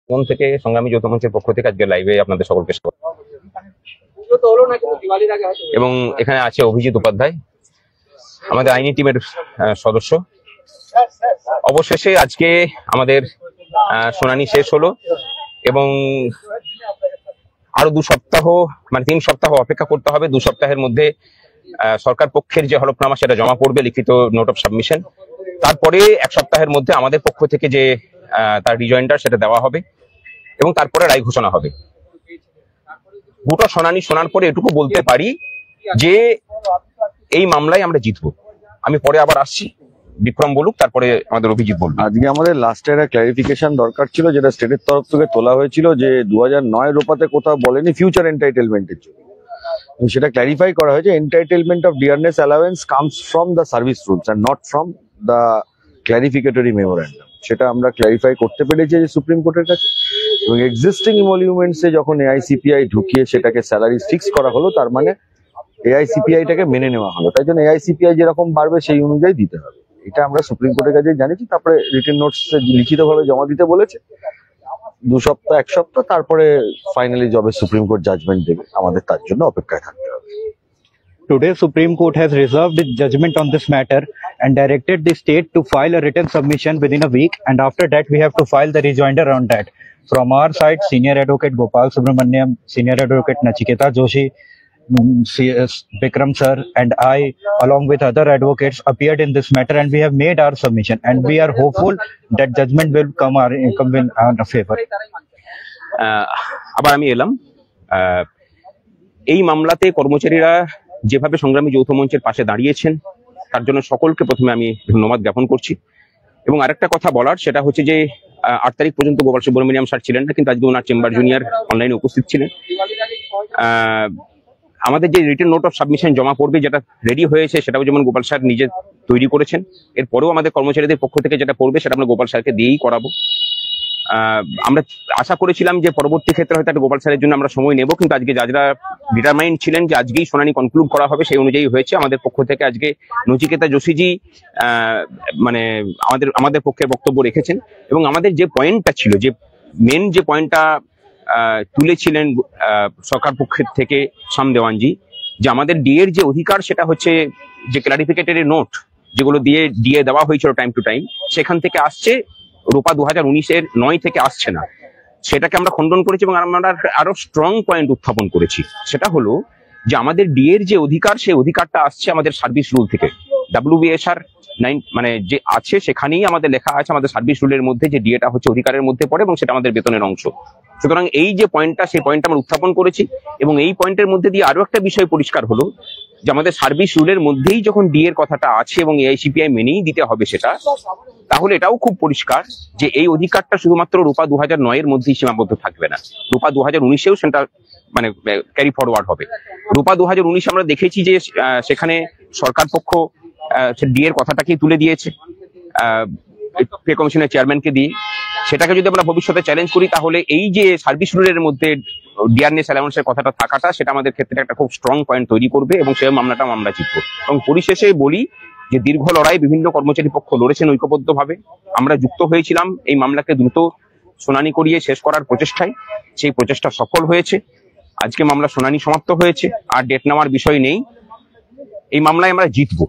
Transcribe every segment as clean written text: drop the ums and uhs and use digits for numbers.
কোন থেকে সংগ্রামী যৌথ মঞ্চের পক্ষ থেকে আজকে লাইভে আপনাদের সকলকে স্বাগত। এবং এখানে আছে অভিজিৎ উপাধ্যায়, আমাদের আইনি টিমের সদস্য। অবশেষে আজকে আমাদের শুনানি শেষ হলো এবং আরো 2 সপ্তাহ মানে 3 সপ্তাহ অপেক্ষা করতে হবে। 2 সপ্তাহের মধ্যে সরকার পক্ষের যে হলফনামা সেটা জমা পড়বে, লিখিত নোট অফ সাবমিশন। তারপরে 1 সপ্তাহের মধ্যে আমাদের পক্ষ থেকে যে তার রিজয়েন্ডার সেটা দেওয়া হবে এবং তারপরে রায় ঘোষণা হবে। গোটা শুনানি শোনার পরে এটুকু বলতে পারি যে এই মামলায় আমরা জিতবো। আমি পরে আবার আসছি, বিক্রম বলুক, তারপরে আমাদের অভিজিৎ বলুক। আজকে আমাদের লাস্টে একটা ক্লারিফিকেশন দরকার ছিল, যেটা স্টেটের তরফ থেকে তোলা হয়েছিল, যে 2009 রোপাতে কোথাও বলেনি ফিউচার এন্টাইটেলমেন্টের জন্য। সেটা ক্লারিফাই করা হয়েছে, entitlement of dearness allowance comes from the service rules and not from the clarificatory memorandum. সেটা আমরা ক্লারিফাই করতে পেরেছি যে সুপ্রিম কোর্টের কাছে। এবং এক্সিস্টিং ইমলিউমেন্টসে যখন এআইসিপিআই ঢুকিয়ে সেটাকে স্যালারি ফিক্স করা হলো, তার মানে এআইসিপিআইটাকে মেনে নেওয়া হলো। তাই জন্য এআইসিপিআই যেরকম বাড়বে সেই অনুযায়ী দিতে হবে। এটা আমরা সুপ্রিম কোর্টের কাছে জানিয়েছি। তারপরে রিটেন নোটস লিখিতভাবে জমা দিতে বলেছে। 2 সপ্তাহ 1 সপ্তাহ, তারপরে ফাইনালি যবে সুপ্রিম কোর্ট জাজমেন্ট দেবে আমাদের তার জন্য অপেক্ষায় থাকতে হবে। Today, Supreme Court has reserved its judgment on this matter and directed the state to file a written submission within a week, and after that we have to file the rejoinder on that. From our side, Senior Advocate Gopal Subramaniam, Senior Advocate Nachiketa Joshi, Vikram sir and I, along with other advocates, appeared in this matter and we have made our submission, and we are hopeful that judgment will come in our favor. আবার আমি এলাম। এই মামলাতে কর্মচারীরা যেভাবে সংগ্রামী যৌথ মঞ্চের পাশে দাঁড়িয়েছেন তার জন্য সকলকে প্রথমে আমি ধন্যবাদ জ্ঞাপন করছি। এবং আরেকটা কথা বলার, সেটা হচ্ছে যে 8 তারিখ পর্যন্ত গোপাল সুব্রমণিয়াম স্যার ছিলেন না, কিন্তু আজকে ওনার চেম্বার জুনিয়র অনলাইনে উপস্থিত ছিলেন। আমাদের যে রিটেন নোট অফ সাবমিশন জমা পড়বে, যেটা রেডি হয়েছে, সেটাও যেমন গোপাল স্যার নিজে তৈরি করেছেন। এরপরেও আমাদের কর্মচারীদের পক্ষ থেকে যেটা পড়বে সেটা আমরা গোপাল স্যারকে দিয়েই করাবো। আমরা আশা করেছিলাম যে পরবর্তী ক্ষেত্রে হয়তো একটা গোপাল স্যারের জন্য আমরা সময় নেব, কিন্তু আজকে যারা ডিটারমাইন্ড ছিলেন যে আজকেই শুনানি কনক্লুড করা হবে, সেই অনুযায়ী হয়েছে। আমাদের পক্ষ থেকে আজকে নচিকেতা যোশীজি মানে আমাদের পক্ষে বক্তব্য রেখেছেন এবং আমাদের যে পয়েন্টটা ছিল, যে মেন যে পয়েন্টটা তুলেছিলেন সরকার পক্ষের থেকে শাম দেওয়ানজি, যে আমাদের ডিএর যে অধিকার সেটা হচ্ছে যে ক্লারিফিকেটরি নোট যেগুলো দিয়ে দেওয়া হয়েছিল টাইম টু টাইম, সেখান থেকে আসছে, রূপা 2019-এর 9 থেকে আসছে না। সেটাকে আমরা খণ্ডন করেছি এবং আমরা আরো স্ট্রং পয়েন্ট উত্থাপন করেছি। সেটা হলো যে আমাদের ডিএর যে অধিকার, সেই অধিকারটা আসছে আমাদের সার্ভিস রুল থেকে। WBSR 9 মানে যে আছে সেখানেই আমাদের লেখা আছে আমাদের সার্ভিস রুলের মধ্যে যে ডিএটা হচ্ছে অধিকারের মধ্যে পড়ে এবং সেটা আমাদের বেতনের অংশ। সুতরাং এই যে পয়েন্টটা, সেই পয়েন্টটা আমরা উত্থাপন করেছি এবং এই পয়েন্টের মধ্যে দিয়ে আরো একটা বিষয় পরিষ্কার হলো যে আমাদের সার্ভিস রুলের মধ্যেই যখন ডিএর কথাটা আছে এবং এআইসিপিআই মেনেই দিতে হবে সেটা, তাহলে এটাও খুব পরিষ্কার যে এই অধিকারটা শুধুমাত্র রূপা 2009-এর মধ্যেই সীমাবদ্ধ থাকবে না, রূপা 2019-এও সেটা মানে ক্যারি ফরওয়ার্ড হবে। রূপা 2019 আমরা দেখেছি যে সেখানে সরকার পক্ষ ডিএর কথাটাকেই তুলে দিয়েছে পে কমিশনের চেয়ারম্যানকে দিয়ে। সেটাকে যদি আমরা ভবিষ্যতে চ্যালেঞ্জ করি, তাহলে এই যে সার্ভিস রুলের মধ্যে ডিয়ারনেস অ্যালাউন্সের কথাটা থাকাটা, সেটা আমাদের ক্ষেত্রে একটা খুব স্ট্রং পয়েন্ট তৈরি করবে এবং সেই মামলাটাও আমরা জিতবো। এবং পরিশেষে বলি যে দীর্ঘ লড়াই, বিভিন্ন কর্মচারী পক্ষ লড়েছেন ঐক্যবদ্ধভাবে। আমরা যুক্ত হয়েছিলাম এই মামলাকে দ্রুত শুনানি করিয়ে শেষ করার প্রচেষ্টায়। সেই প্রচেষ্টা সফল হয়েছে। আজকে মামলা শুনানি সমাপ্ত হয়েছে, আর ডেট নেওয়ার বিষয় নেই। এই মামলায় আমরা জিতবো।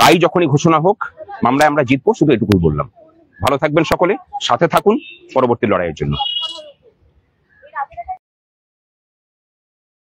রায় যখনই ঘোষণা হোক, মামলায় আমরা জিতবো, শুধু এটুকুই বললাম। ভালো থাকবেন সকলে, সাথে থাকুন পরবর্তী লড়াইয়ের জন্য।